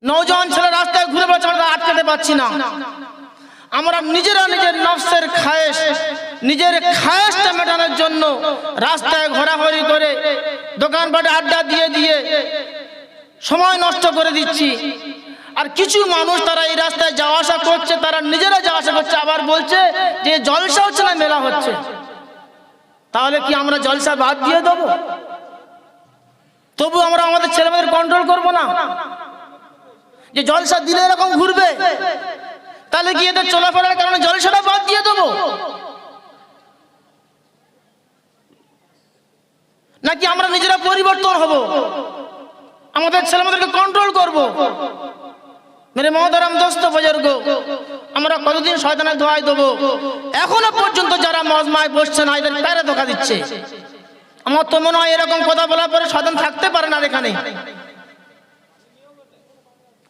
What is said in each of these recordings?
নওজোয়ান ছেলে রাস্তায় ঘুরে বেড়াচ্ছে, আমরা আটকাতে পারছি না। আমরা নিজেরা নিজের নফসের খায়েশ, নিজের খায়েশটা মেটানোর জন্য রাস্তায় ঘোরাঘুরি করে দোকানপাটে আড্ডা দিয়ে দিয়ে সময় নষ্ট করে দিচ্ছি। আর কিছু মানুষ তারা এই রাস্তায় যাওয়া আসা করছে, তারা নিজেরা যাওয়া আসা করছে, আবার বলছে যে জলসা হচ্ছে না, মেলা হচ্ছে। তাহলে কি আমরা জলসা বাদ দিয়ে দেবো? তবু আমরা আমাদের ছেলেমেয়েদের কন্ট্রোল করবো না? যে জলসা দিলে এরকম ঘুরবে, তাহলে কি এদের চলাফেরার কারণে জলসাটা বাদ দিয়ে দেবো? নাকি আমরা নিজেরা পরিবর্তন হব, আমাদের ছেলেমেয়েদেরকে কন্ট্রোল করব? মেরে মহতারাম দোস্ত বুজুর্গ, আমরা কতদিন শয়তানের ধোঁয়ায় দেবো? এখনো পর্যন্ত যারা মজমায় বসছে না, এদের প্যারে ধোঁকা দিচ্ছে। আমার তো মনে হয় এরকম কথা বলার পরে শয়তান থাকতে পারে না এখানে।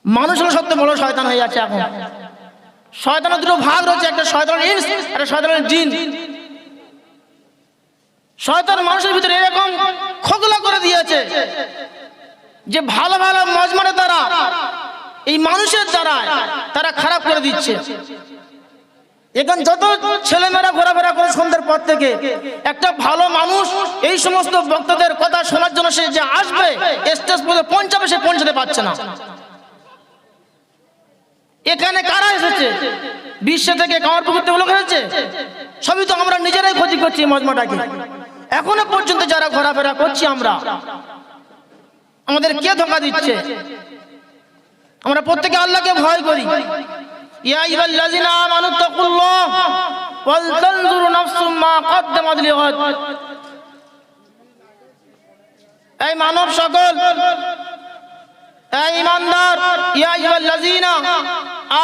মানুষ হলো সবচেয়ে বড় শয়তান হয়ে যাচ্ছে এখন। শয়তানের দুটো ভাগ রয়েছে, একটা শয়তানের ইনস, একটা শয়তানের জিন। শয়তান মানুষের ভিতরে এরকম খোকলা করে দিয়েছে যে ভালো ভালো মজমারে তারা এই মানুষের দ্বারা তারা খারাপ করে দিচ্ছে। এখানে যত ছেলেমেয়েরা ঘোরাফেরা করে সন্ধ্যের পর থেকে, একটা ভালো মানুষ এই সমস্ত বক্তাদের কথা শোনার জন্য সে যে আসবে, স্টেজ পর্যন্ত পৌঁছাবে, সে পৌঁছাতে পারছে না। এখানে কারা এসেছে? বিশ্ব থেকে, কামারপুকুর থেকে লোক এসেছে? সবই তো আমরা নিজেরাই ক্ষতি করছি মজমাটাকে। এখনো পর্যন্ত যারা ঘোরাফেরা করছি আমরা, আমাদের কে ধোঁকা দিচ্ছে? আমরা প্রত্যেকে আল্লাহকে ভয় করি। ইয়া আইয়ুহাল্লাযিনা আমানু তাকুল্লাহ ওয়াল তানজুরু নাফসুম মা কদ্দামাত লিগাদ। এই মানব সকল, এই ঈমানদার, ইয়া আইয়ুহাল্লাযিনা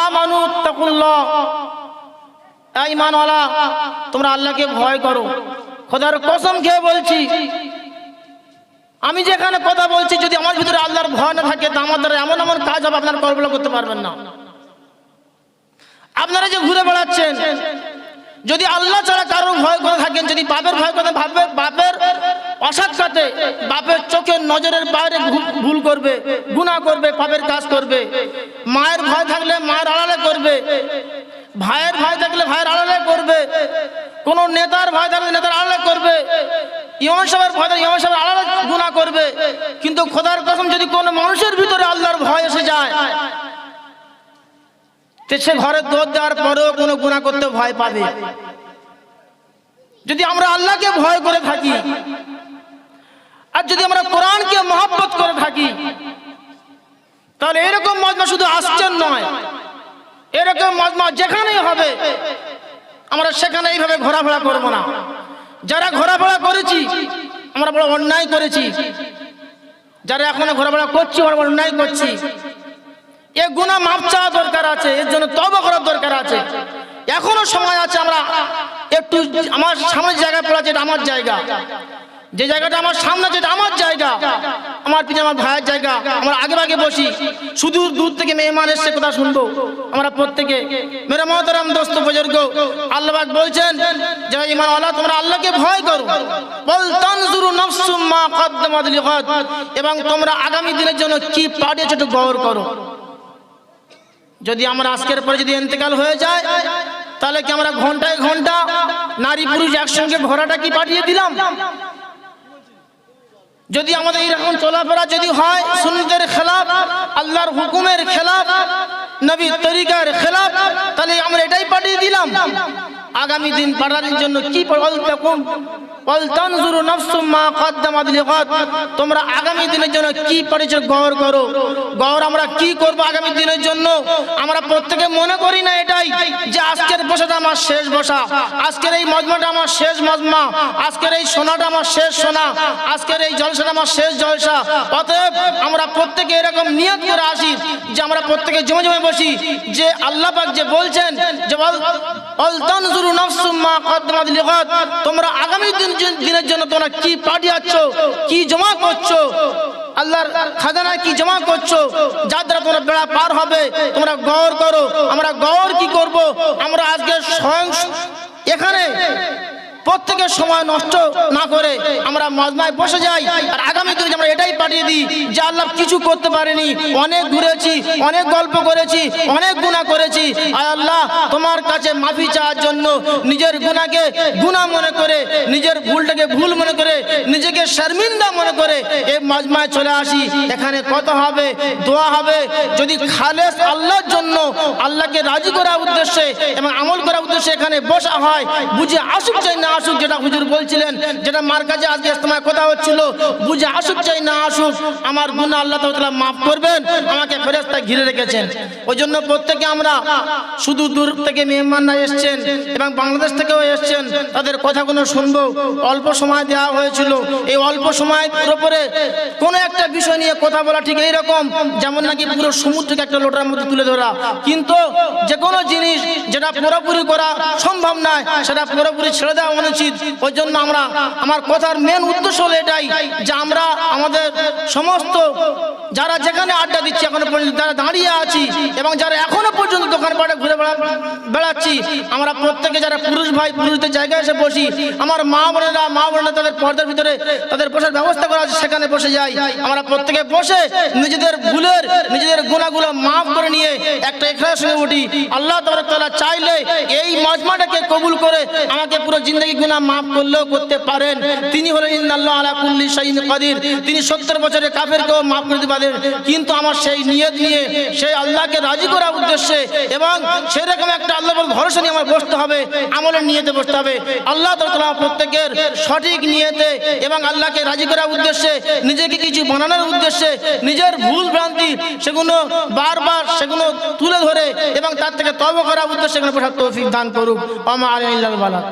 আমানু তাকুল্লাহ, এই ঈমানওয়ালা তোমরা আল্লাহকে ভয় করো। খোদার কসম খেয়ে বলছি, আমি যেখানে কথা বলছি, যদি আমার ভিতরে আল্লাহর ভয় না থাকে, তা আমার দ্বারা এমন এমন কাজ হবে আপনারা কল্পনা করতে পারবেন না। আপনারা যে ঘুরে বেড়াচ্ছেন, যদি আল্লাহ ছাড়া কারোর ভয় করে থাকেন, যদি বাপের ভয় করে ভাববে, বাপের অসাক্ষাতে, বাপের চোখের নজরের বাইরে ভুল করবে, গুনাহ করবে, পাপের কাজ করবে, মায়ের ভয় থাকলে মায়ের আড়ালে করবে, ভাইয়ের ভয় থাকলে ভাইয়ের আড়ালে করবে, কোন নেতার ভয় থাকলে নেতার আড়ালে করবে, ইমাম সাহেবের ভয় থাকলে ইমাম সাহেবের আড়ালে গুনাহ করবে। কিন্তু খোদার কসম, যদি কোনো মানুষের ভিতরে আল্লাহর ভয় এসে যায়, সে ঘরে দৌড় দেওয়ার পরেও কোনো গুনাহ করতে ভয় পাবে। যদি আমরা আল্লাহকে ভয় করে থাকি, আর যদি আমরা কোরআনকে মহব্বত করে থাকি, তাহলে এরকম মজমা শুধু আসছেন নয়, এরকম মজমা যেখানেই হবে আমরা সেখানে এইভাবে ঘোরাফেরা করব না। যারা ঘোরাফেরা করেছি আমরা বড় অন্যায় করেছি, যারা এখনো ঘোরাফেরা করছি আমরা অন্যায় করছি। এ গুনাহ মাফ চাওয়া দরকার আছে, এর জন্য তওবা করার দরকার আছে। এখনো সময় আছে। আমরা একটু আমার সামনের জায়গায় পড়া, যেটা আমার জায়গা, যে জায়গাটা আমার সামনে, যেটা আমার জায়গা, আমার পিছনে আমার ভাইয়ের জায়গা, আমরা আগে আগে বসি, শুধু দূর থেকে মেহমান এসে কথা শুনবো। আমরা প্রত্যেকে, মেরে মহতারাম দোস্ত বুজুর্গ, আল্লাহ পাক বলছেন যে ঈমানওয়ালা তোমরা আল্লাহকে ভয় করো, ওয়াল তানজুরু নাফসুম মা কদ্দামাত লিগাদ, এবং তোমরা আগামী দিনের জন্য কি পাঠিয়েছো একটু গৌর করো। যদি আমরা আজকের পরে যদি ইন্তেকাল হয়ে যায়, তাহলে কি আমরা ঘন্টায় ঘন্টা নারী পুরুষ একসঙ্গে ঘোরাটা কি পাঠিয়ে দিলাম? যদি আমাদের এইরকম চলাফেরা যদি হয় সুন্নতের খেলাফ, আল্লাহর হুকুমের খেলাফ, নবীর তরিকার খেলাফ, তাহলে আমরা এটাই পাঠিয়ে দিলাম। আগামী দিন পাঠানোর জন্য কি তোমরা আগামী দিনের জন্য কি পাঠিয়েছো গৌর করো। গৌর আমরা কি করব আগামী দিনের জন্য? আমরা প্রত্যেকে মনে করি না এটাই যে আজকের বসাটা আমার শেষ বসা, আজকের এই মজমাটা আমার শেষ মজমা, আজকের এই সোনাটা আমার শেষ সোনা, আজকের এই জলসাটা আমার শেষ জলসা। অতএব আমরা প্রত্যেকে এরকম নিয়ত করে আসি যে আমরা প্রত্যেকে জমে জমে বসি, যে আল্লাহ পাক যে বলছেন যে তোমরা আগামী দিনের জন্য তোমরা কি পাঠিয়েছ, কি জমা করছো, আল্লাহর খাজানায় কি জমা করছো, যার দ্বারা তোমরা বেড়া পার হবে, তোমরা গৌর করো। আমরা গৌর কি করব? আমরা আজকে স্বয়ং এখানে প্রত্যেকের সময় নষ্ট না করে আমরা মাজমায় বসে যাই আর আগামী দিনে আমরা এটাই পাঠিয়ে দিই যে আল্লাহ কিছু করতে পারেনি, অনেক ঘুরেছি, অনেক গল্প করেছি, অনেক গুনাহ করেছি, আয় আল্লাহ তোমার কাছে মাফি চাওয়ার জন্য নিজের গুনাহকে গুনাহ মনে করে, নিজের ভুলটাকে ভুল মনে করে, নিজেকে শর্মিন্দা মনে করে এই মাজমায় চলে আসি। এখানে কথা হবে, দোয়া হবে। যদি খালেস আল্লাহর জন্য, আল্লাহকে রাজি করার উদ্দেশ্যে এবং আমল করার উদ্দেশ্যে এখানে বসা হয়, বুঝে আসুক চাই না আসুক, যেটা হুজুর বলছিলেন, যেটা মার কাছে আজকে ইস্তেমায় কথা হচ্ছিল, বুঝে আসুক চাই না আসুক, আমার গুনাহ আল্লাহ তাআলা মাফ করবেন, আমাকে ফেরেশতা ঘিরে রেখেছেন। ওই জন্য প্রত্যেকে আমরা শুধু দূর থেকে মেহমানরা এসছেন এবং বাংলাদেশ থেকেও এসছেন, তাদের কথাগুলো শুনবো। অল্প সময় দেওয়া হয়েছিল, এই অল্প সময়ের উপরে কোনো একটা বিষয় নিয়ে কথা বলা ঠিক এইরকম যেমন নাকি পুরো সমুদ্রকে একটা লোটার মধ্যে তুলে ধরা। কিন্তু যে কোনো জিনিস যেটা পুরোপুরি করা সম্ভব নয় সেটা পুরোপুরি ছেড়ে দেওয়া অনুচিত। ওই জন্য আমার কথার মেন উদ্দেশ্য হলো এটাই যে আমরা আমাদের সমস্ত যারা যেখানে আড্ডা দিচ্ছি এখনো পর্যন্ত, যারা দাঁড়িয়ে আছি এবং যারা এখনো পর্যন্ত দোকানপাটে ঘুরে বেড়াচ্ছি, আমরা প্রত্যেকে যারা পুরুষ ভাই পুরুষদের জায়গায় এসে বসি, আমার মা বোনেরা তাদের পর্দার ভিতরে তাদের বসার ব্যবস্থা করা আছে, সেখানে বসে যাই। আমরা প্রত্যেকে বসে নিজেদের ভুলের নিজেদের গুনাহগুলো মাফ করে নিয়ে একটা ইখলাসের সঙ্গে উঠি। আল্লাহ তাআলা চাইলে এই মাজমাটাকে কবুল করে আমাকে পুরো জিন্দেগি গুনাহ মাফ করলেও করতে পারেন। তিনি হলেন ইন্নাল্লাহু আলা কুল্লি শাইইন কাদির। তিনি 70 বছরের কাফেরকেও মাফ করে দিতে পারেন। কিন্তু আমার সেই নিয়ত নিয়ে, সেই আল্লাহকে রাজি করার উদ্দেশ্যে এবং সেরকম একটা আল্লাহর উপর ভরসা নিয়ে আমার বসতে হবে, আমলের নিয়তে বসতে হবে। আল্লাহ তাআলা প্রত্যেকের সঠিক নিয়তে এবং আল্লাহকে রাজি করার উদ্দেশ্যে, নিজেকে কিছু বানানোর উদ্দেশ্যে, নিজের ভুল ভ্রান্তি সেগুলো বারবার সেগুলো তুলে ধরে এবং তার থেকে তওবা করার উদ্দেশ্যে সেগুলো বসার তৌফিক দান করুক। ওয়া মা আলাইনা ইল্লাল বালাগ।